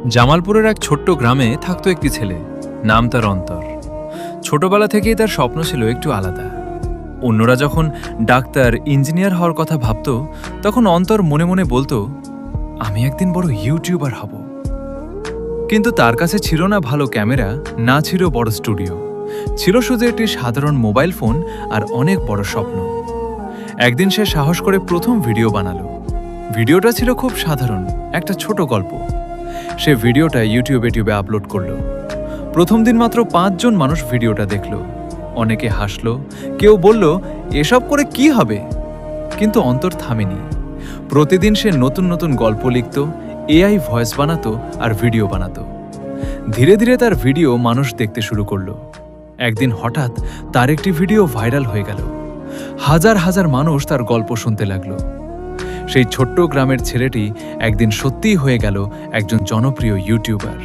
জামালপুরের এক ছোট্ট গ্রামে থাকতো একটি ছেলে, নাম তার অন্তর। ছোটবেলা থেকেই তার স্বপ্ন ছিল একটু আলাদা। অন্যরা যখন ডাক্তার, ইঞ্জিনিয়ার হওয়ার কথা ভাবত, তখন অন্তর মনে মনে বলতো, আমি একদিন বড় ইউটিউবার হব। কিন্তু তার কাছে ছিল না ভালো ক্যামেরা, না ছিল বড় স্টুডিও, ছিল শুধু একটি সাধারণ মোবাইল ফোন আর অনেক বড় স্বপ্ন। একদিন সে সাহস করে প্রথম ভিডিও বানালো। ভিডিওটা ছিল খুব সাধারণ, একটা ছোট গল্প। সে ভিডিওটা ইউটিউবে আপলোড করলো। প্রথম দিন মাত্র 5 জন মানুষ ভিডিওটা দেখলো। অনেকে হাসলো, কেউ বলল এসব করে কি হবে। কিন্তু অন্তর থামেনি। প্রতিদিন সে নতুন নতুন গল্প লিখত, এআই ভয়েস বানাতো আর ভিডিও বানাতো। ধীরে ধীরে তার ভিডিও মানুষ দেখতে শুরু করলো। একদিন হঠাৎ তার একটি ভিডিও ভাইরাল হয়ে গেল। হাজার হাজার মানুষ তার গল্প শুনতে লাগলো। সেই ছোট্ট গ্রামের ছেলেটি একদিন সত্যিই হয়ে গেল একজন জনপ্রিয় ইউটিউবার।